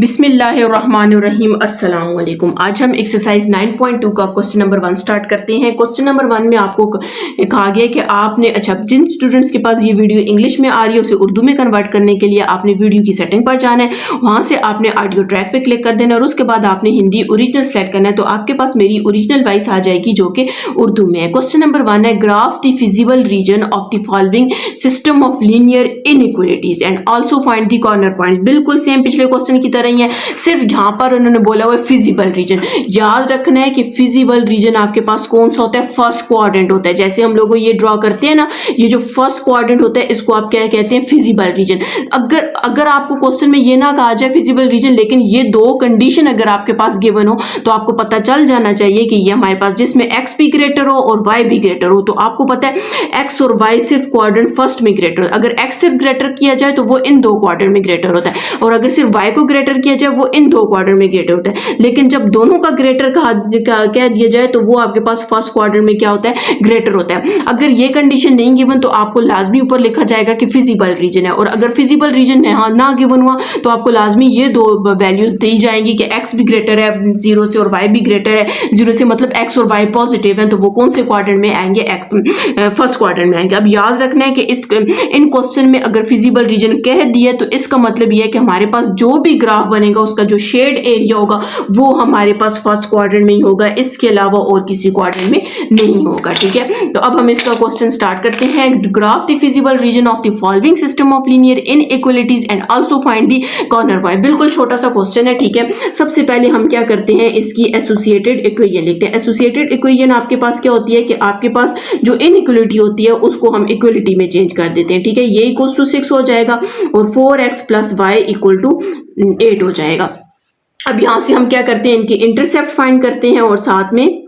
बिस्मिल्लाहिर्रहमानिर्रहीम अस्सलाम वालेकुम। आज हम एक्सरसाइज 9.2 का क्वेश्चन नंबर 1 स्टार्ट करते हैं। क्वेश्चन नंबर 1 में आपको कहा गया कि आपने जिन स्टूडेंट्स के पास ये वीडियो इंग्लिश में आ रही है उसे उर्दू में कन्वर्ट करने के लिए आपने वीडियो की सेटिंग पर जाना है, वहां से आपने ऑडियो ट्रैक पे क्लिक कर देना और उसके बाद आपने हिंदी ओरिजिनल सेलेक्ट करना है। तो आपके पास मेरी ओरिजिनल वॉइस आ जाएगी जो कि उर्दू में है। क्वेश्चन नंबर 1 है, graph the feasible region of the following system of linear inequalities and also find the corner point. बिल्कुल सेम पिछले क्वेश्चन की तरह ही है, सिर्फ यहाँ पर उन्होंने बोला हुआ है फिजिबल रीजन। याद रखना है कि फिजिबल रीजन आपके पास कौन सा होता है, फर्स्ट क्वाड्रेंट होता है। जैसे हम लोगों ये ड्रॉ करते हैं ना, ये जो फर्स्ट क्वाड्रेंट होता है इसको आप क्या कहते हैं, फिजिबल रीजन। अगर आपको क्वेश्चन में ये ना कहा जाए फिजिबल रीजन, लेकिन ये दो कंडीशन अगर आपके पास गिवन हो तो आपको पता चल जाना चाहिए कि ये हमारे पास जिसमें एक्स भी ग्रेटर हो और वाई भी ग्रेटर हो। तो आपको पता है एक्स और वाई सिर्फ क्वाड्रेंट फर्स्ट में ग्रेटर हो। अगर एक्स सिर्फ ग्रेटर किया जाए तो वो इन दो क्वाड्रेंट में ग्रेटर होता है, और अगर सिर्फ वाई को ग्रेटर किया जाए वो इन दो क्वाड्रेंट में ग्रेटर होता है। लेकिन जब दोनों का ग्रेटर कह दिया जाए तो वो आपके पास फर्स्ट क्वाड्रेंट में क्या होता है, ग्रेटर होता है। अगर ये कंडीशन नहीं गिवन तो आपको लाजमी ऊपर लिखा जाएगा कि फिजिबल रीजन है, और अगर फिजिबल रीजन ना गिवन हुआ तो आपको लाजमी ये दो वैल्यूज दी जाएंगी कि एक्स भी ग्रेटर है 0 से और वाई भी ग्रेटर है 0 से, मतलब एक्स और वाई पॉजिटिव है, तो वो कौन से क्वाड्रेंट में आएंगे, एक्स फर्स्ट क्वाड्रेंट में आएंगे। अब याद रखना है कि इन क्वेश्चन में अगर फिजिबल रीजन कह दिया तो इसका मतलब ये है कि हमारे पास जो भी ग्राफ बनेगा उसका जो शेड एरिया होगा वो हमारे पास फर्स्ट क्वाड्रेंट में ही होगा, इसके अलावा और किसी क्वाड्रेंट में नहीं होगा। ठीक है, तो अब हम इसका क्वेश्चन स्टार्ट करते हैं। Graph the feasible region of the following system of linear inequalities and also find the corner point. बिल्कुल छोटा सा क्वेश्चन है। ठीक है, सबसे पहले हम क्या करते हैं, इसकी एसोसिएटेड इक्वेशन लिखते हैं। एसोसिएटेड इक्वेशन आपके पास क्या होती है कि आपके पास जो इनइक्वालिटी होती है उसको हम इक्वलिटी में चेंज कर देते हैं। ठीक है, ये इक्वल टू 6 हो जाएगा और 4x plus Y equal to 8 हो जाएगा। अब यहां से हम क्या करते हैं, इनकी इंटरसेप्ट फाइंड करते हैं और साथ में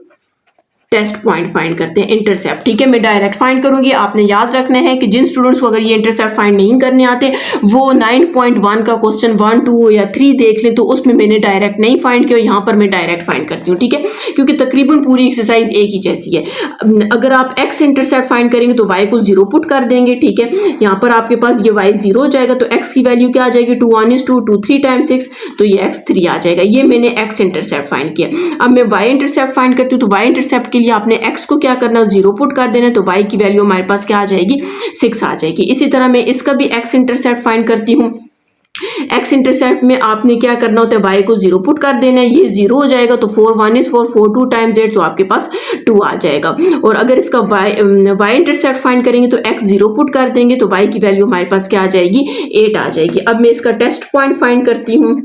टेस्ट पॉइंट फाइंड करते हैं, इंटरसेप्ट। ठीक है, मैं डायरेक्ट फाइंड करूंगी। आपने याद रखना है कि जिन स्टूडेंट्स को अगर ये इंटरसेप्ट फाइंड नहीं करने आते वो 9.1 का क्वेश्चन 1, 2 या 3 देख लें, तो उसमें मैंने डायरेक्ट नहीं फाइंड किया, यहाँ पर मैं डायरेक्ट फाइंड करती हूँ। ठीक है, क्योंकि तकरीबन पूरी एक्सरसाइज एक ही जैसी है। अगर आप एक्स इंटरसेप्ट फाइंड करेंगे तो वाई को 0 पुट कर देंगे। ठीक है, यहाँ पर आपके पास ये वाई 0 हो जाएगा तो एक्स की वैल्यू क्या आ जाएगी, 2 1 2 2 3 टाइम्स 6, तो ये एक्स 3 आ जाएगा। ये मैंने एक्स इंटरसेप्ट फाइंड किया। अब मैं वाई इंटरसेप्ट फाइंड करती हूँ, तो वाई इंटरसेप्ट के लिए आपने एक्स को क्या करना है, 0 पुट कर देना, तो y की वैल्यू हमारे पास क्या आ जाएगी, 6 आ जाएगी। इसी तरह मैं इसका भी x इंटरसेप्ट फाइंड करती हूँ। x इंटरसेप्ट में आपने क्या करना होता है, y को 0 पुट कर देना है, ये 0 हो जाएगा तो 4 1 4 4 2 टाइम्स 8, तो आपके पास 2 आ जाएगा। और अगर इसका y इंटरसेप्ट फाइंड करेंगे तो x 0 पुट कर देंगे तो y की वैल्यू हमारे पास क्या आ जाएगी, 8 आ जाएगी। अब मैं इसका टेस्ट पॉइंट फाइंड करती हूँ।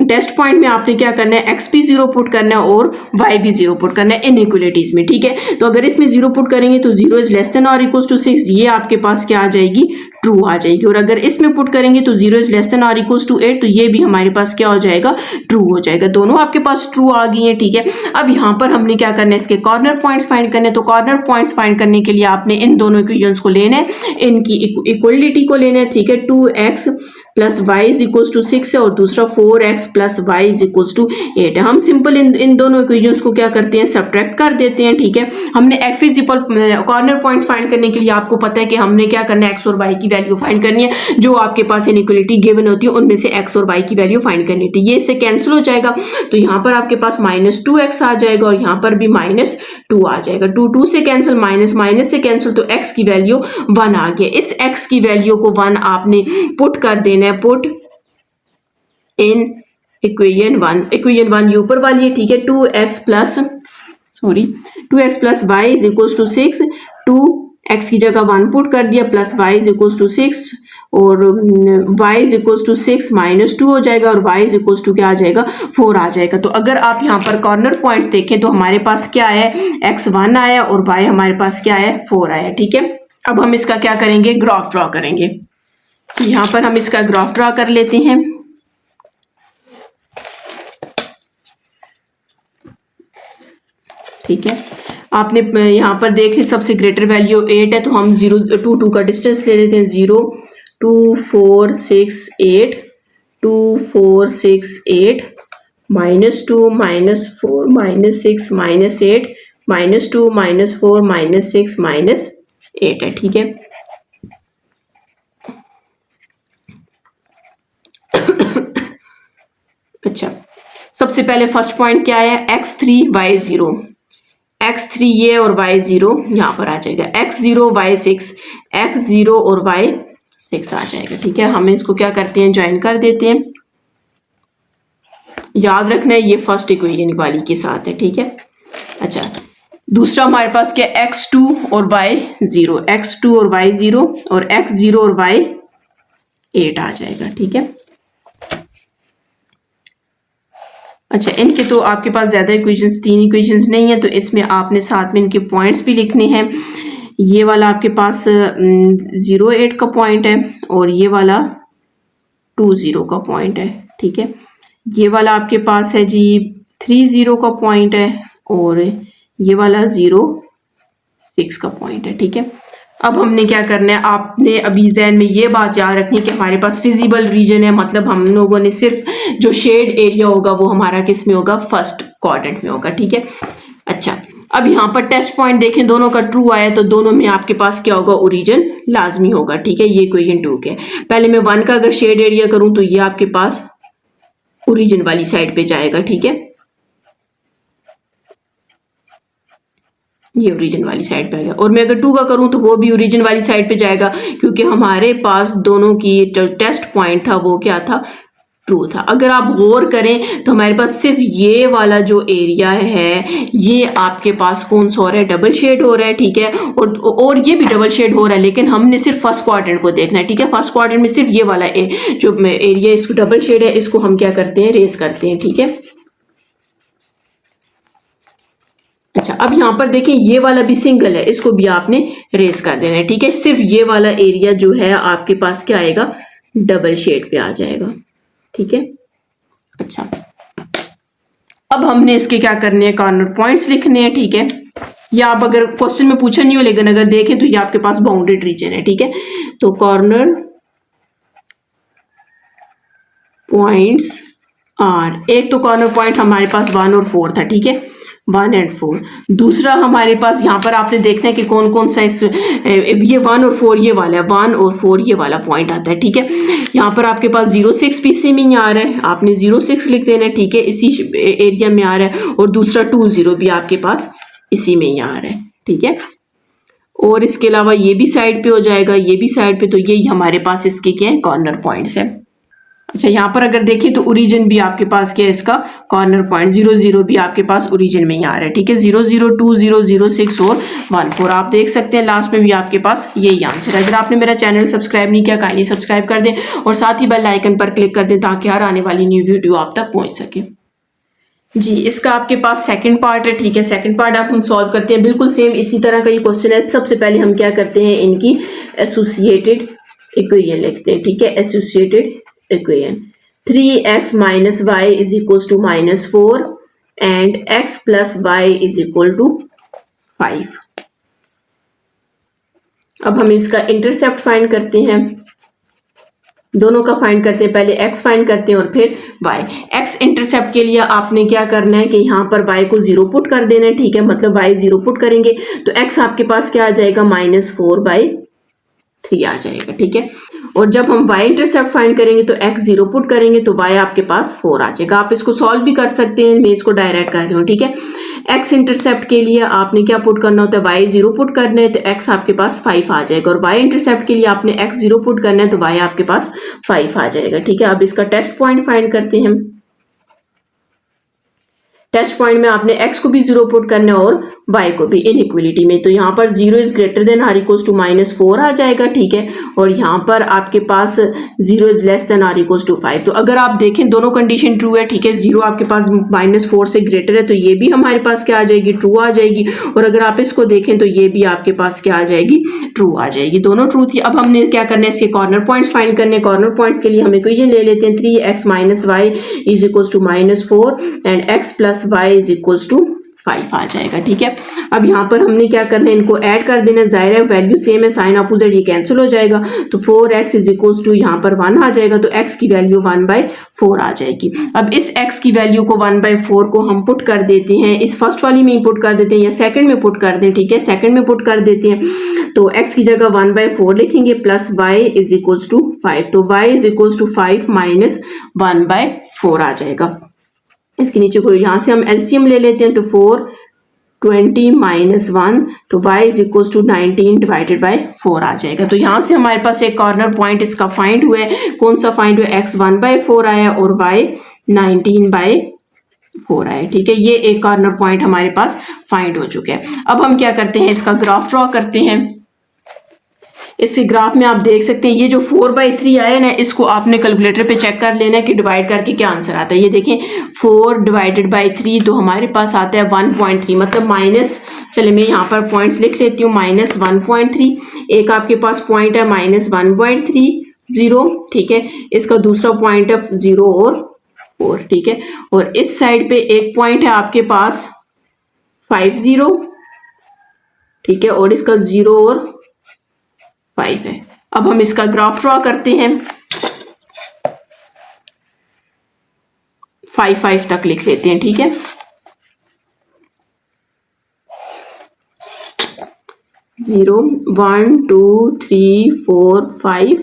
टेस्ट पॉइंट में आपने क्या करना है, एक्स भी 0 पुट करना है और वाई भी 0 पुट करना है इनइक्वालिटीज में। ठीक है, तो अगर इसमें 0 पुट करेंगे तो 0 इज लेस देन और इक्वल्स टू 6, ये आपके पास क्या आ जाएगी, ट्रू आ जाएगी। और अगर इसमें पुट करेंगे तो 0 इज लेस देन और इक्वल्स टू 8, तो ये भी हमारे पास क्या हो जाएगा, ट्रू हो जाएगा। दोनों आपके पास ट्रू आ गई है। ठीक है, अब यहाँ पर हमने क्या करना है, इसके कॉर्नर पॉइंट्स फाइंड करने। तो कॉर्नर पॉइंट्स फाइंड करने के लिए आपने इन दोनों इक्वेशंस को लेना है, इनकी इक्वलिटी को लेना है। ठीक है, 2x plus y is equals to 6 है और दूसरा 4x plus y is equals to 8 है। हम सिंपल इन दोनों इक्वेशंस को क्या करते हैं, सब्ट्रैक्ट कर देते हैं। ठीक है, हमने फिजिबल कॉर्नर पॉइंट्स फाइंड करने के लिए आपको पता है कि हमने क्या करना है, एक्स और वाई की वैल्यू फाइंड करनी है। जो आपके पास इनइक्वालिटी गिवन होती है उनमें से एक्स और वाई की वैल्यू फाइंड करनी थी। ये इससे कैंसिल हो जाएगा, तो यहाँ पर आपके पास -2x आ जाएगा और यहाँ पर भी -2 आ जाएगा। 2 से कैंसिल, माइनस से कैंसिल, तो x की वैल्यू 1 आ गया। इस x की वैल्यू को 1 आपने पुट कर देना है, पुट इन इक्वेशन 1। इक्वेशन 1 ये ऊपर वाली है। ठीक है, 2x plus y is equals to 6, 2x की जगह 1 पुट कर दिया, plus y is equals to 6 और y इज इक्वल्स टू 6 -2 हो जाएगा और y इज इक्वल्स टू क्या आ जाएगा, 4 आ जाएगा। तो अगर आप यहाँ पर कॉर्नर पॉइंट्स देखें तो हमारे पास क्या है, x 1 आया और y हमारे पास क्या है, 4 आया। ठीक है, अब हम इसका क्या करेंगे, ग्राफ ड्रॉ करेंगे। यहाँ पर हम इसका ग्राफ ड्रॉ कर लेते हैं। ठीक है, आपने यहाँ पर देख ली सबसे ग्रेटर वैल्यू 8 है, तो हम 0 2 का डिस्टेंस ले लेते हैं। 0 2 4 6 8 2 4 6 8 -2 -4 -6 -8 -2 -4 -6 -8 है। ठीक है, सबसे पहले फर्स्ट पॉइंट क्या है, x3 y0, x3 ये और y0 यहाँ पर आ जाएगा, x0 y6, x0 और y6 आ जाएगा। ठीक है, हम इसको क्या करते हैं, ज्वाइन कर देते हैं। याद रखना है ये फर्स्ट इक्वेशन वाली के साथ है। ठीक है, अच्छा दूसरा हमारे पास क्या, x2 और y0, x2 और y0 और x0 और y8 आ जाएगा। ठीक है, अच्छा इनके तो आपके पास ज्यादा इक्वेशंस, 3 इक्वेशंस नहीं है, तो इसमें आपने साथ में इनके पॉइंट्स भी लिखने हैं। ये वाला आपके पास 0,8 का पॉइंट है और ये वाला 2,0 का पॉइंट है। ठीक है, ये वाला आपके पास है जी 3,0 का पॉइंट है और ये वाला 0,6 का पॉइंट है। ठीक है, अब हमने क्या करना है, आपने अभी ज़हन में ये बात याद रखनी है कि हमारे पास फिजिबल रीजन है, मतलब हम लोगों ने सिर्फ जो शेड एरिया होगा वो हमारा किस में होगा, फर्स्ट क्वाड्रेंट में होगा। ठीक है, अच्छा अब यहाँ पर टेस्ट पॉइंट देखें, दोनों का ट्रू आया तो दोनों में आपके पास क्या होगा, ओरिजिन लाजमी होगा। ठीक है, ये इक्वेशन 2 के पहले मैं 1 का अगर शेड एरिया करूं तो ये आपके पास ओरिजिन वाली साइड पे जाएगा। ठीक है, ये ओरिजिन वाली साइड पे आएगा, और मैं अगर 2 का करूं तो वो भी ओरिजिन वाली साइड पे जाएगा, क्योंकि हमारे पास दोनों की जो टेस्ट पॉइंट था वो क्या था, ट्रू था। अगर आप गौर करें तो हमारे पास सिर्फ ये वाला जो एरिया है ये आपके पास कौन सा हो रहा है, डबल शेड हो रहा है। ठीक है, और ये भी डबल शेड हो रहा है, लेकिन हमने सिर्फ फर्स्ट क्वाड्रेंट को देखना है। ठीक है, फर्स्ट क्वाड्रेंट में सिर्फ ये वाला जो एरिया इसको डबल शेड है, इसको हम क्या करते हैं, रेज करते हैं। ठीक है, अच्छा अब यहाँ पर देखें ये वाला भी सिंगल है, इसको भी आपने रेज कर देना है। ठीक है, सिर्फ ये वाला एरिया जो है आपके पास क्या आएगा, डबल शेड पे आ जाएगा। ठीक है, अच्छा अब हमने इसके क्या करने हैं, कॉर्नर पॉइंट्स लिखने हैं। ठीक है, या आप अगर क्वेश्चन में पूछा नहीं हो लेकिन अगर देखें तो ये आपके पास बाउंडेड रीजन है। ठीक है, तो कॉर्नर पॉइंट्स आर, एक तो कॉर्नर पॉइंट हमारे पास 1 और 4 था। ठीक है, 1 और 4, दूसरा हमारे पास यहाँ पर आपने देखना है कि कौन कौन सा ये 1 और 4 ये वाला है, 1 और 4 ये वाला पॉइंट आता है। ठीक है, यहाँ पर आपके पास 0,6 पीसी में ही आ रहा है, आपने 0,6 लिख देना है। ठीक है, इसी एरिया में आ रहा है, और दूसरा 2,0 भी आपके पास इसी में ही आ रहा है। ठीक है, और इसके अलावा ये भी साइड पे हो जाएगा, ये भी साइड पे, तो यही हमारे पास इसके क्या है, कॉर्नर पॉइंट्स है। अच्छा यहाँ पर अगर देखें तो ओरिजिन भी आपके पास क्या है, इसका कॉर्नर पॉइंट 0,0 भी आपके पास ओरिजिन में ही आ रहा है। ठीक है, 0,0, 2,0, 0,6 और 1,4 आप देख सकते हैं, लास्ट में भी आपके पास यही आंसर है। अगर आपने मेरा चैनल सब्सक्राइब नहीं किया काइंडली सब्सक्राइब कर दें और साथ ही बेल आइकन पर क्लिक कर दें ताकि हर आने वाली न्यू वीडियो आप तक पहुंच सके। जी, इसका आपके पास सेकंड पार्ट है। ठीक है, सेकंड पार्ट आप हम सॉल्व करते हैं, बिल्कुल सेम इसी तरह का ये क्वेश्चन है। सबसे पहले हम क्या करते हैं, इनकी एसोसिएटेड इक्वेशन लिखते हैं। ठीक है, associated equation 3x minus y is equals to -4 and x plus y is equal to 5। अब हम इसका इंटरसेप्ट फाइंड करते हैं, दोनों का फाइंड करते हैं, पहले x फाइंड करते हैं और फिर y। x इंटरसेप्ट के लिए आपने क्या करना है कि यहाँ पर y को 0 पुट कर देना है। ठीक है, मतलब y 0 पुट करेंगे तो x आपके पास क्या आ जाएगा, -4/3 आ जाएगा। ठीक है, और जब हम y इंटरसेप्ट फाइंड करेंगे तो x 0 पुट करेंगे तो y आपके पास 4 आ जाएगा। आप इसको सॉल्व भी कर सकते हैं, मैं इसको डायरेक्ट कर रही हूँ। ठीक है, x इंटरसेप्ट के लिए आपने क्या पुट करना होता है, y 0 पुट करना है तो x आपके पास 5 आ जाएगा, और y इंटरसेप्ट के लिए आपने x 0 पुट करना है तो y आपके पास 5 आ जाएगा। ठीक है, अब इसका टेस्ट पॉइंट फाइंड करते हैं। टेस्ट पॉइंट में आपने x को भी 0 पुट करना है और y को भी इनइक्वलिटी में, तो यहाँ पर 0 is greater than or equals to -4 आ जाएगा। ठीक है, और यहाँ पर आपके पास 0 is less than or equals to 5। तो अगर आप देखें दोनों कंडीशन ट्रू है। ठीक है, 0 आपके पास -4 से ग्रेटर है तो ये भी हमारे पास क्या आ जाएगी, ट्रू आ जाएगी, और अगर आप इसको देखें तो ये भी आपके पास क्या आ जाएगी, ट्रू आ जाएगी, दोनों ट्रू थी। अब हमने क्या करना है, इसके कॉर्नर पॉइंट्स फाइंड करने। कॉर्नर पॉइंट्स के लिए हम इक्वेशन ले लेते हैं, 3x minus y is equals to -4 and x plus y is equals to 5 आ जाएगा। ठीक है, अब यहाँ पर हमने क्या करना है, इनको ऐड कर देना, जाहिर है वैल्यू सेम है, साइन अपोजिट ये कैंसिल हो जाएगा, तो 4x इज इक्वल्स टू यहाँ पर 1 आ जाएगा, तो x की वैल्यू 1/4 आ जाएगी। अब इस x की वैल्यू को 1/4 को हम पुट कर देते हैं, इस फर्स्ट वाली में ही पुट कर देते हैं या सेकंड में पुट कर दें। ठीक है, सेकंड में पुट कर देते हैं, तो x की जगह 1/4 लिखेंगे plus y is equals to 5, तो y इज इक्वल्स टू 5 - 1/4 आ जाएगा। इसके नीचे कोई, यहाँ से हम एलसीएम ले लेते हैं तो 4 20 माइनस 1 तो y is equal to 19 divided by 4 आ जाएगा। तो यहाँ से हमारे पास एक कॉर्नर पॉइंट इसका फाइंड हुआ है। कौन सा फाइंड हुआ है? x 1/4 आया और y 19/4 आया। ठीक है, ये एक कॉर्नर पॉइंट हमारे पास फाइंड हो चुका है। अब हम क्या करते हैं, इसका ग्राफ ड्रॉ करते हैं। इस ग्राफ में आप देख सकते हैं ये जो 4/3 आया ना, इसको आपने कैलकुलेटर पे चेक कर लेना है कि डिवाइड करके क्या आंसर आता है। ये देखें 4 डिवाइडेड बाई 3 तो हमारे पास आता है 1.3, मतलब माइनस, चले मैं यहाँ पर पॉइंट्स लिख लेती हूँ, -1.3। एक आपके पास पॉइंट है -1.30, ठीक है। इसका दूसरा पॉइंट है 0 और 4, ठीक है। और इस साइड पे एक पॉइंट है आपके पास 50, ठीक है, और इसका 0 और 5 है। अब हम इसका ग्राफ ड्रॉ करते हैं। 5 तक लिख लेते हैं, ठीक है। 0 1 2 3 4 5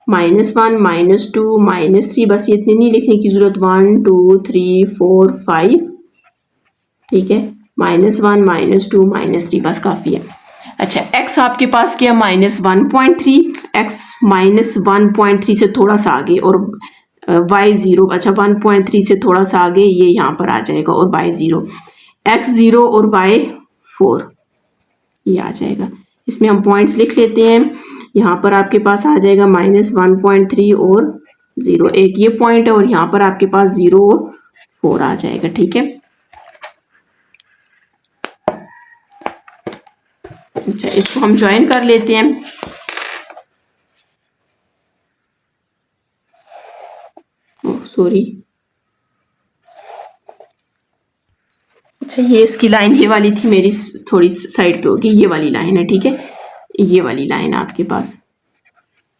-1 -2 -3, बस ये इतनी नहीं लिखने की जरूरत। 1 2 3 4 5, ठीक है, -1 -2 -3 बस काफी है। अच्छा, x आपके पास क्या, -1.3, x -1.3 से थोड़ा सा आगे, और y 0, अच्छा 1.3 से थोड़ा सा आगे ये यहाँ पर आ जाएगा, और y 0, x 0 और y 4 ये आ जाएगा। इसमें हम पॉइंट्स लिख लेते हैं। यहाँ पर आपके पास आ जाएगा -1.3 और 0, एक ये पॉइंट है, और यहाँ पर आपके पास 0 और 4 आ जाएगा, ठीक है। अच्छा, इसको हम ज्वाइन कर लेते हैं। सॉरी, अच्छा ये इसकी लाइन ये वाली थी, मेरी थोड़ी साइड पे होगी, ये वाली लाइन है, ठीक है, ये वाली लाइन आपके पास,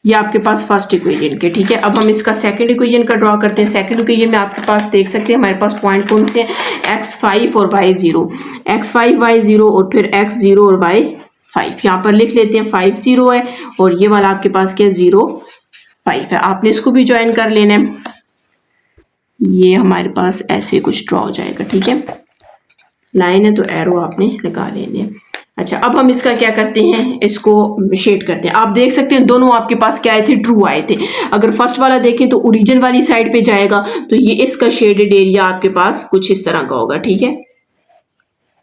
ये आपके पास फर्स्ट इक्वेशन के, ठीक है। अब हम इसका सेकंड इक्वेशन का ड्रॉ करते हैं। सेकंड इक्वेशन में आपके पास देख सकते हैं हमारे पास पॉइंट कौन से हैं, x5 और y0, x5 y0 और फिर x0 और y5। यहाँ पर लिख लेते हैं 5 0 है, और ये वाला आपके पास क्या 0 5 है। आपने इसको भी ज्वाइन कर लेना है। ये हमारे पास ऐसे कुछ ड्रॉ हो जाएगा, ठीक है। लाइन है तो एरो आपने लगा लेने हैं। अच्छा, अब हम इसका क्या करते हैं, इसको शेड करते हैं। आप देख सकते हैं दोनों आपके पास क्या आए थे, ट्रू आए थे। अगर फर्स्ट वाला देखें तो ओरिजिन वाली साइड पे जाएगा, तो ये इसका शेडेड एरिया आपके पास कुछ इस तरह का होगा, ठीक है,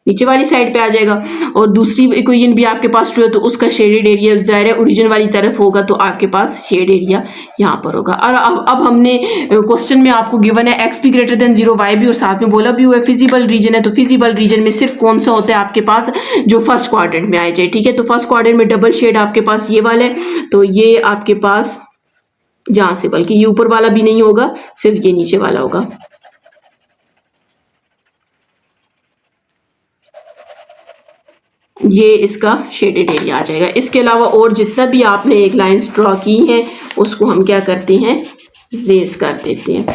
नीचे वाली साइड पे आ जाएगा। और दूसरी इक्वेशन भी आपके पास ट्रू है, तो उसका शेडेड एरिया जाहिर है ओरिजिन वाली तरफ होगा, तो आपके पास शेड एरिया यहाँ पर होगा। और अब हमने क्वेश्चन में आपको गिवन है x भी ग्रेटर देन 0, y भी, और साथ में बोला भी हुआ है फिजिबल रीजन है। तो फिजिबल रीजन में सिर्फ कौन सा होता है आपके पास, जो फर्स्ट क्वाड्रेंट में आ जाए, ठीक है। तो फर्स्ट क्वाड्रेंट में डबल शेड आपके पास ये वाला है, तो ये आपके पास यहाँ से, बल्कि ये ऊपर वाला भी नहीं होगा, सिर्फ ये नीचे वाला होगा। ये इसका शेडेड एरिया आ जाएगा। इसके अलावा और जितना भी आपने एक लाइंस ड्रॉ की हैं, उसको हम क्या करते हैं, रेस कर देते हैं।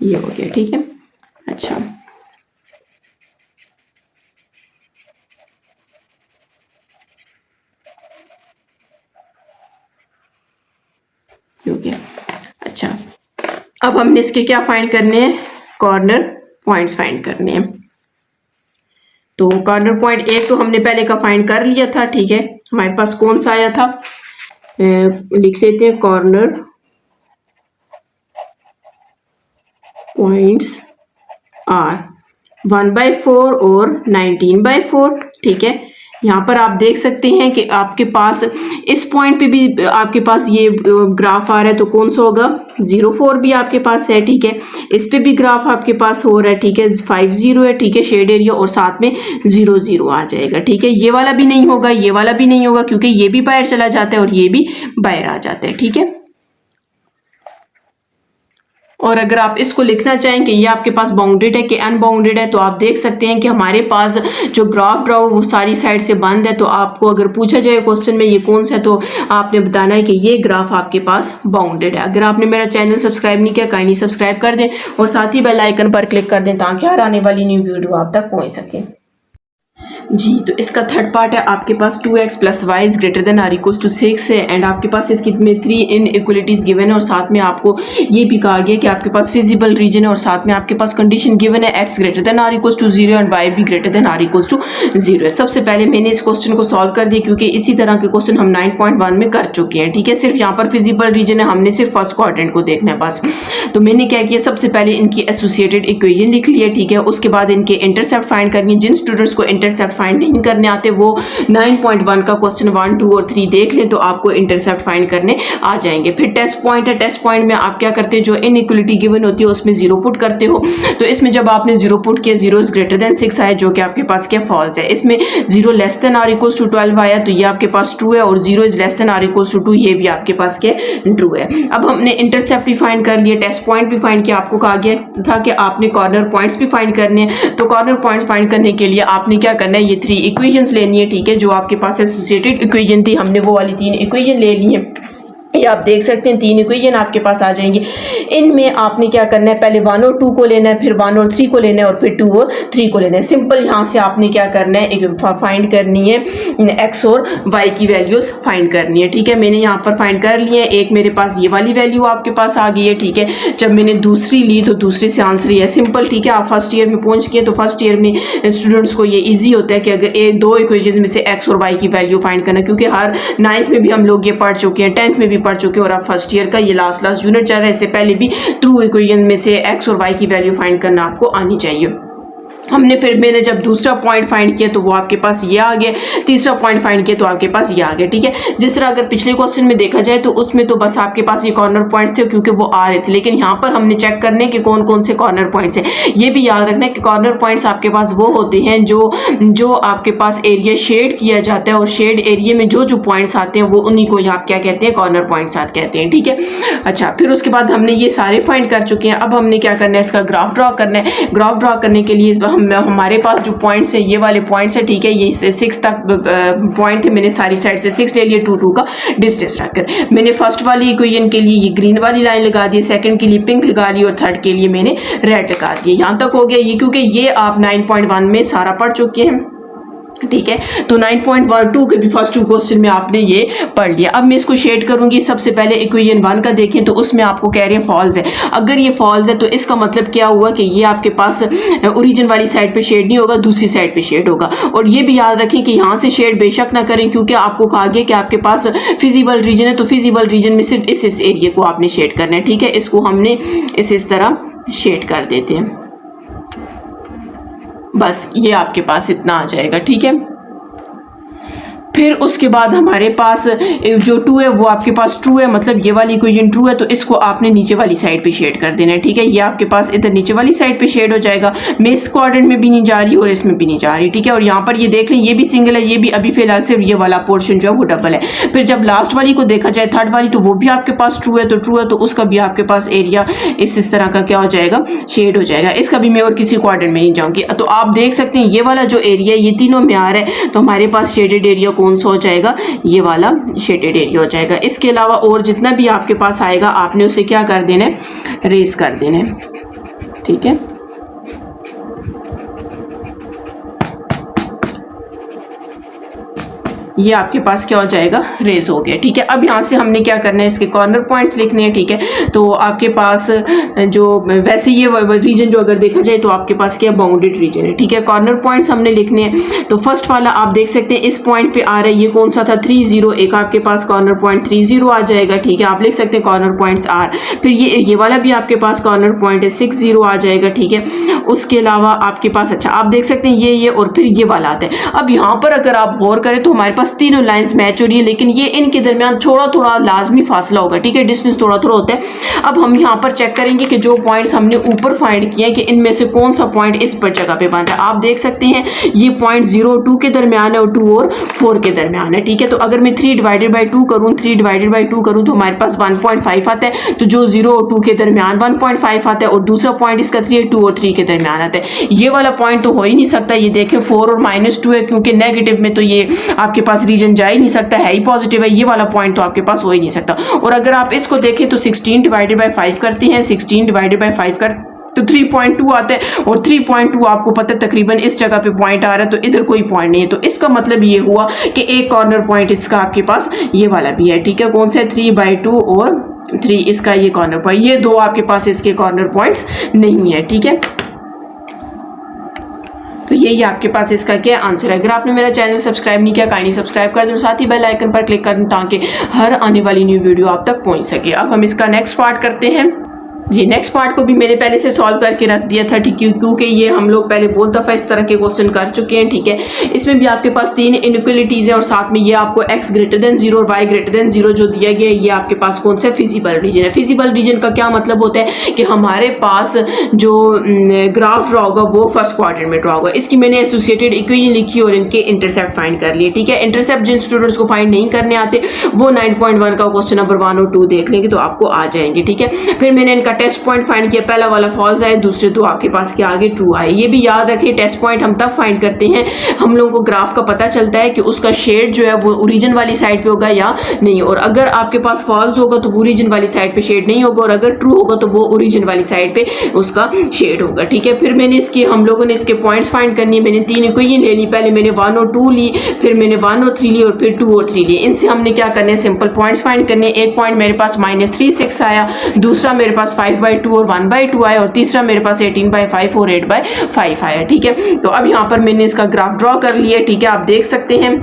ये हो गया, ठीक है। अच्छा, हो गया। अच्छा, अब हमने इसके क्या फाइंड करने हैं, कॉर्नर पॉइंट्स फाइंड करने हैं। तो कॉर्नर पॉइंट एक तो हमने पहले का फाइंड कर लिया था, ठीक है। हमारे पास कौन सा आया था, लिख लेते हैं, कॉर्नर पॉइंट्स आर 1/4 और 19/4, ठीक है। यहाँ पर आप देख सकते हैं कि आपके पास इस पॉइंट पे भी आपके पास ये ग्राफ आ रहा है, तो कौन सा होगा, 0 4 भी आपके पास है, ठीक है। इस पे भी ग्राफ आपके पास हो रहा है, ठीक है, 5 0 है, ठीक है, शेड एरिया, और साथ में 0 0 आ जाएगा, ठीक है। ये वाला भी नहीं होगा, ये वाला भी नहीं होगा, क्योंकि ये भी बाहर चला जाता है और ये भी बाहर आ जाता है, ठीक है। और अगर आप इसको लिखना चाहें कि ये आपके पास बाउंडेड है कि अनबाउंडेड है, तो आप देख सकते हैं कि हमारे पास जो ग्राफ ड्रॉ वो सारी साइड से बंद है। तो आपको अगर पूछा जाए क्वेश्चन में ये कौन सा है, तो आपने बताना है कि ये ग्राफ आपके पास बाउंडेड है। अगर आपने मेरा चैनल सब्सक्राइब नहीं किया, काइंडली सब्सक्राइब कर दें और साथ ही बेल आइकन पर क्लिक कर दें, ताकि हर आने वाली न्यू वीडियो आप तक पहुँच सके। जी, तो इसका थर्ड पार्ट है आपके पास 2x + y is greater than or equals to 6 है एंड आपके पास इसकी में 3 इनइक्वालिटीज़ गिवन है और साथ में आपको ये भी कहा गया कि आपके पास फिजिबल रीजन है और साथ में आपके पास कंडीशन गिवन है x greater than or equals to 0 and y भी greater than or equals to 0 है। सबसे पहले मैंने इस क्वेश्चन को सॉल्व कर दिया क्योंकि इसी तरह के क्वेश्चन हम 9.1 में कर चुके हैं, ठीक है। सिर्फ यहाँ पर फिजिबल रीजन है, हमने सिर्फ फर्स्ट क्वाड्रेंट को देखना है बस। तो मैंने क्या किया, सबसे पहले इनकी एसोसिएटेड इक्वेशन लिख लिया, ठीक है। उसके बाद इनके इंटरसेप्ट फाइंड करनी है। जिन स्टूडेंट्स को इंटरसेप्ट फाइंड नहीं करने आते वो 9.1 का क्वेश्चन 1, 2 और 3 देख लें तो आपको इंटरसेप्ट फाइंड करने आ जाएंगे। फिर टेस्ट पॉइंट है, टेस्ट पॉइंट में आप क्या करते हैं, जो इनइक्वालिटी गिवन होती है उसमें 0 पुट करते हो। तो इसमें जब आपने 0 पुट किया 0 इज ग्रेटर देन 6 आया जो कि आपके पास क्या फॉल्स है। इसमें 0 less than or equals to 12 आया तो ये आपके पास ट्रू है और 0 is less than or equals to 2 ये भी आपके पास क्या ट्रू है। अब हमने इंटरसेप्ट भी फाइंड कर लिया, टेस्ट पॉइंट भी फाइंड किया। आपको कहा गया था कि आपने कॉर्नर पॉइंट्स भी फाइंड करने हैं। तो कॉर्नर पॉइंट्स फाइंड करने के लिए आपने क्या करना है, ये 3 इक्वेशंस लेनी है, ठीक है। जो आपके पास एसोसिएटेड इक्वेशन थी हमने वो वाली 3 इक्वेशन ले ली है। ये आप देख सकते हैं 3 इक्वेशन आपके पास आ जाएंगी। इनमें आपने क्या करना है, पहले 1 और 2 को लेना है, फिर 1 और 3 को लेना है और फिर 2 और 3 को लेना है। सिंपल यहाँ से आपने क्या करना है, एक फाइंड करनी है x और y की वैल्यूज फाइंड करनी है, ठीक है। मैंने यहाँ पर फाइंड कर लिए हैं। एक मेरे पास ये वाली वैल्यू आपके पास आ गई है, ठीक है। जब मैंने दूसरी ली तो दूसरे से आंसर ये है, सिंपल, ठीक है। आप फर्स्ट ईयर में पहुंच गए तो फर्स्ट ईयर में स्टूडेंट्स को ये ईजी होता है कि अगर एक 2 इक्वेशन में से x और y की वैल्यू फाइंड करना, क्योंकि हर 9th में भी हम लोग ये पढ़ चुके हैं, 10th में भी पढ़ चुके हैं और अब फर्स्ट ईयर का ये लास्ट यूनिट चल रहा है। इससे पहले भी ट्रू इक्वेशन में से x और y की वैल्यू फाइंड करना आपको आनी चाहिए। हमने फिर मैंने जब दूसरा पॉइंट फाइंड किया तो वो आपके पास ये आ गया, तीसरा पॉइंट फाइंड किया तो आपके पास ये आ गया, ठीक है। जिस तरह अगर पिछले क्वेश्चन में देखा जाए तो उसमें तो बस आपके पास ये कॉर्नर पॉइंट्स थे क्योंकि वो आ रहे थे, लेकिन यहाँ पर हमने चेक करने कि कौन कौन से कॉर्नर पॉइंट्स हैं। ये भी याद रखना है कि कॉर्नर पॉइंट्स आपके पास वो होते हैं जो आपके पास एरिया शेड किया जाता है और शेड एरिया में जो पॉइंट्स आते हैं वो उन्हीं को यहाँ क्या कहते हैं, कॉर्नर पॉइंट्स कहते हैं, ठीक है। अच्छा, फिर उसके बाद हमने ये सारे फाइंड कर चुके हैं। अब हमने क्या करना है, इसका ग्राफ ड्रॉ करना है। ग्राफ ड्रॉ करने के लिए हमारे पास जो पॉइंट्स है ये वाले पॉइंट्स है, ठीक है। ये 6 तक पॉइंट है, मैंने सारी साइड से 6 ले लिए 2 2 का डिस्टेंस रखकर। मैंने फर्स्ट वाली इक्वेशन के लिए ये ग्रीन वाली लाइन लगा दी, सेकंड के लिए पिंक लगा ली और थर्ड के लिए मैंने रेड लगा दिया। यहाँ तक हो गया ये, क्योंकि ये आप 9.1 में सारा पढ़ चुके हैं, ठीक है। तो 9.12 के भी फर्स्ट 2 क्वेश्चन में आपने ये पढ़ लिया। अब मैं इसको शेड करूंगी। सबसे पहले इक्वेशन 1 का देखें तो उसमें आपको कह रहे हैं फॉल्स है। अगर ये फॉल्स है तो इसका मतलब क्या हुआ कि ये आपके पास ओरिजिन वाली साइड पे शेड नहीं होगा, दूसरी साइड पे शेड होगा। और ये भी याद रखें कि यहाँ से शेड बेशक ना करें क्योंकि आपको कहा गया कि आपके पास फिजिबल रीजन है, तो फिजिबल रीजन में सिर्फ इस एरिया को आपने शेड करना है, ठीक है। इसको हमने इस तरह शेड कर देते हैं, बस ये आपके पास इतना आ जाएगा, ठीक है। फिर उसके बाद हमारे पास जो 2 है वो आपके पास ट्रू है, मतलब ये वाली इक्वेशन ट्रू है, तो इसको आपने नीचे वाली साइड पे शेड कर देना है, ठीक है। ये आपके पास इधर नीचे वाली साइड पे शेड हो जाएगा। मैं इस क्वाड्रेंट में भी नहीं जा रही और इसमें भी नहीं जा रही, ठीक है। और यहाँ पर ये देख लें ये भी सिंगल है, ये भी अभी फिलहाल सिर्फ ये वाला पोर्शन जो है वो डबल है। फिर जब लास्ट वाली को देखा जाए, थर्ड वाली, तो वो भी आपके पास ट्रू है, तो ट्रू है तो उसका भी आपके पास एरिया इस तरह का क्या हो जाएगा, शेड हो जाएगा। इसका भी मैं और किसी क्वाड्रेंट में नहीं जाऊँगी। तो आप देख सकते हैं ये वाला जो एरिया ये तीनों में आ रहा है, तो हमारे पास शेडेड एरिया कौन सा हो जाएगा, ये वाला शेडेड एरिया हो जाएगा। इसके अलावा और जितना भी आपके पास आएगा आपने उसे क्या कर देना है, रेज कर देना है, ठीक है। ये आपके पास क्या हो जाएगा, रेज हो गया, ठीक है। अब यहाँ से हमने क्या करना है, इसके कॉर्नर पॉइंट्स लिखने हैं, ठीक है। तो आपके पास जो वैसे ये रीजन जो अगर देखा जाए तो आपके पास क्या बाउंडेड रीजन है, ठीक है। कॉर्नर पॉइंट्स हमने लिखने हैं। तो फर्स्ट वाला आप देख सकते हैं इस पॉइंट पे आ रहा है, ये कौन सा था, 3 0, एक आपके पास कॉर्नर पॉइंट 3 0 आ जाएगा, ठीक है। आप लिख सकते हैं कॉर्नर पॉइंट्स आर। फिर ये वाला भी आपके पास कॉर्नर पॉइंट है 6 0 आ जाएगा, ठीक है। उसके अलावा आपके पास, अच्छा आप देख सकते हैं ये और फिर ये वाला आता है। अब यहाँ पर अगर आप गौर करें तो हमारे पास तीनों लाइंस मैच हो रही है, लेकिन ये इनके दरमियान थोड़ा थोड़ा लाजमी फासला होगा, ठीक है। डिस्टेंस थोड़ा थोड़ा होता है। अब हम यहाँ पर चेक करेंगे कि जो पॉइंट्स हमने ऊपर फाइंड किए हैं कि इनमें से कौन सा पॉइंट इस पर जगह पे बन रहा है। आप देख सकते हैं ये पॉइंट 0 और 2 के दरमियान है और 2 और 4 के दरमियान है, ठीक है। तो अगर मैं 3 डिवाइडेड बाई 2 करूँ, 3 डिवाइडेड बाई 2 करूँ तो हमारे पास 1.5 आता है। तो जो 0 और 2 के दरमियान 1.5 आता है और दूसरा पॉइंट इसका 3 2 और 3 के दरमियान आता है। ये वाला पॉइंट तो हो ही नहीं सकता। ये देखें 4 और -2 है, क्योंकि नेगेटिव में तो ये आपके पास रीजन जा ही नहीं सकता, है ही पॉजिटिव है। ये वाला पॉइंट तो आपके पास हो ही नहीं सकता। और अगर आप इसको देखें तो 16 डिवाइडेड बाई 5 करते हैं, 16 डिवाइडेड बाई 5 तो 3.2 आता है और 3.2 आपको पता है तकरीबन इस जगह पे पॉइंट आ रहा है, तो इधर कोई पॉइंट नहीं है। तो इसका मतलब ये हुआ कि एक कॉर्नर पॉइंट इसका आपके पास ये वाला भी है, ठीक है। कौन सा है? 3/2 और 3 इसका ये कॉर्नर पॉइंट, ये दो आपके पास इसके कॉर्नर पॉइंट्स नहीं है, ठीक है। तो यही आपके पास इसका क्या आंसर है। अगर आपने मेरा चैनल सब्सक्राइब नहीं किया काइंडली सब्सक्राइब कर दें और साथ ही बेल आइकन पर क्लिक कर दें ताकि हर आने वाली न्यू वीडियो आप तक पहुंच सके। अब हम इसका नेक्स्ट पार्ट करते हैं। ये नेक्स्ट पार्ट को भी मैंने पहले से सॉल्व करके रख दिया था, ठीक है, क्योंकि ये हम लोग पहले बहुत दफ़ा इस तरह के क्वेश्चन कर चुके हैं, ठीक है। इसमें भी आपके पास 3 इनइक्वालिटीज़ है और साथ में ये आपको x > 0 और y > 0 जो दिया गया है, ये आपके पास कौन सा फिजिबल रीजन है। फिजिबल रीजन का क्या मतलब होता है कि हमारे पास जो ग्राफ ड्रा होगा वो फर्स्ट क्वाड्रेंट में ड्रा होगा। इसकी मैंने एसोसिएटेड इक्वेशन लिखी और इनके इंटरसेप्ट फाइंड कर लिए, ठीक है। इंटरसेप्ट जिन स्टूडेंट्स को फाइंड नहीं करने आते वो 9.1 का क्वेश्चन नंबर 1 और 2 देख लेंगे तो आपको आ जाएंगे, ठीक है। फिर मैंने इनका टेस्ट पॉइंट फाइंड किया, पहला वाला फॉल्स आए, दूसरे दो आपके पास क्या आगे ट्रू आए। ये भी याद रखिए टेस्ट पॉइंट हम तब फाइंड करते हैं हम लोगों को ग्राफ का पता चलता है कि उसका शेड जो है वो ओरिजिन वाली साइड पे होगा या नहीं, और अगर आपके पास फॉल्स होगा तो वो ओरिजिन वाली साइड पे शेड नहीं होगा और अगर ट्रू होगा तो वो ओरिजिन वाली साइड पे उसका शेड होगा, ठीक है। फिर मैंने इसकी हम लोगों ने इसके पॉइंट्स फाइंड करनी है। मैंने 3 इक्वेशन ले ली, पहले मैंने 1 और 2 ली, फिर मैंने 1 और 3 ली और फिर 2 और 3 ली। इनसे हमने क्या करने हैं सिंपल पॉइंट्स फाइंड करने। एक पॉइंट मेरे पास -3.6 आया, दूसरा मेरे पास 5/2 और 1/2 आया और तीसरा मेरे पास 18/5 और 8/5 आया, ठीक है। तो अब यहाँ पर मैंने इसका ग्राफ ड्रॉ कर लिया, ठीक है। आप देख सकते हैं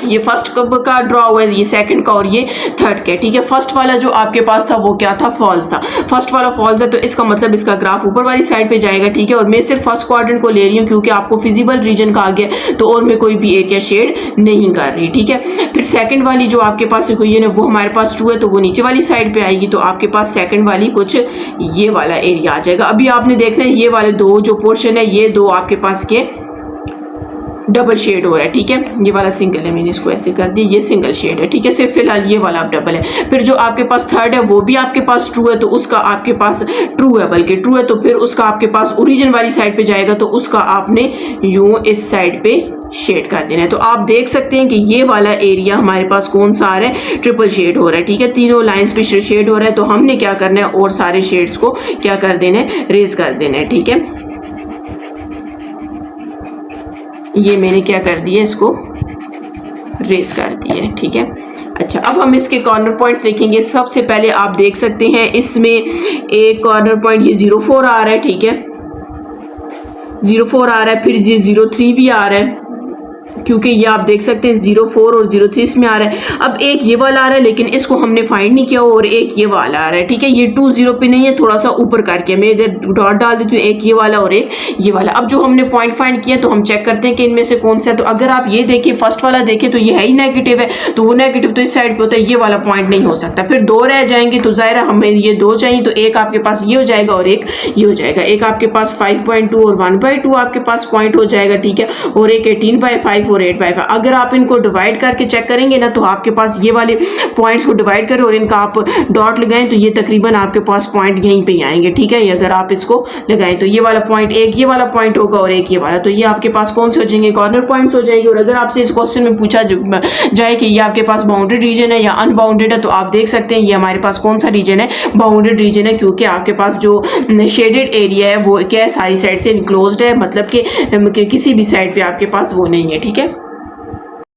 ये फर्स्ट कब का ड्रॉ हुआ है, ये सेकंड का और ये थर्ड का, ठीक है। फर्स्ट वाला जो आपके पास था वो क्या था? फॉल्स था। फर्स्ट वाला फॉल्स है तो इसका मतलब इसका ग्राफ ऊपर वाली साइड पे जाएगा, ठीक है। और मैं सिर्फ फर्स्ट क्वाड्रेंट को ले रही हूँ क्योंकि आपको फिजिबल रीजन कहा गया तो और मैं कोई भी एरिया शेड नहीं कर रही, ठीक है। फिर सेकंड वाली जो आपके पास इक्वेशन है वो हमारे पास ट्रू है तो वो नीचे वाली साइड पे आएगी, तो आपके पास सेकंड वाली कुछ ये वाला एरिया आ जाएगा। अभी आपने देखना है ये वाले दो जो पोर्शन है ये दो आपके पास के डबल शेड हो रहा है, ठीक है। ये वाला सिंगल है, मैंने इसको ऐसे कर दिया, ये सिंगल शेड है, ठीक है। सिर्फ फिलहाल ये वाला डबल है। फिर जो आपके पास थर्ड है वो भी आपके पास ट्रू है तो उसका आपके पास ट्रू है, बल्कि ट्रू है तो फिर उसका आपके पास ओरिजिन वाली साइड पे जाएगा तो उसका आपने यूं इस साइड पे शेड कर देना है। तो आप देख सकते हैं कि ये वाला एरिया हमारे पास कौन सा आ रहा है? ट्रिपल शेड हो रहा है, ठीक है। तीनों लाइंस पे शेड हो रहा है तो हमने क्या करना है और सारे शेड्स को क्या कर देना है? रेज कर देना है, ठीक है। ये मैंने क्या कर दिया, इसको रेस कर दिया, ठीक है। अच्छा, अब हम इसके कॉर्नर पॉइंट्स देखेंगे। सबसे पहले आप देख सकते हैं इसमें एक कॉर्नर पॉइंट ये 0.4 आ रहा है, ठीक है। 0.4 आ रहा है, फिर ये 0.3 भी आ रहा है क्योंकि ये आप देख सकते हैं 0.4 और 0.3 इसमें आ रहा है। अब एक ये वाला आ रहा है लेकिन इसको हमने फाइंड नहीं किया और एक ये वाला आ रहा है, ठीक है। ये 2 0 पे नहीं है, थोड़ा सा ऊपर करके मैं इधर डॉट डाल देती हूँ, एक ये वाला और एक ये वाला। अब जो हमने पॉइंट फाइंड किया तो हम चेक करते हैं कि इनमें से कौन सा है। तो अगर आप ये देखिए फर्स्ट वाला देखें तो ये है ही नेगेटिव है, तो वो नेगेटिव तो इस साइड पे होता है, ये वाला पॉइंट नहीं हो सकता। फिर 2 रह जाएंगे तो जाहिर है हमें ये 2 चाहिए, तो एक आपके पास ये हो जाएगा और एक ये हो जाएगा। एक आपके पास 5.2 और 1/2 आपके पास पॉइंट हो जाएगा, ठीक है, और एक 18/5 और 8/5। अगर आप इनको डिवाइड करके चेक करेंगे ना तो आपके पास ये वाले पॉइंट्स को डिवाइड करें और इनका आप डॉट लगाएं तो ये तकरीबन आपके पास पॉइंट यहीं पे आएंगे, ठीक है। ये अगर आप इसको लगाएं तो ये वाला पॉइंट एक ये वाला पॉइंट होगा और एक ये वाला, तो ये आपके पास कौन से हो जाएंगे? कॉर्नर पॉइंट्स हो जाएंगे। और अगर आपसे इस क्वेश्चन में पूछा जाए कि ये आपके पास बाउंडेड रीजन है या अनबाउंडेड है तो आप देख सकते हैं ये हमारे पास कौन सा रीजन है? बाउंडेड रीजन है, क्योंकि आपके पास जो शेडेड एरिया है वो क्या है? सारी साइड से इनक्लोज्ड है, मतलब कि किसी भी साइड पे आपके पास वो नहीं है, ठीक है।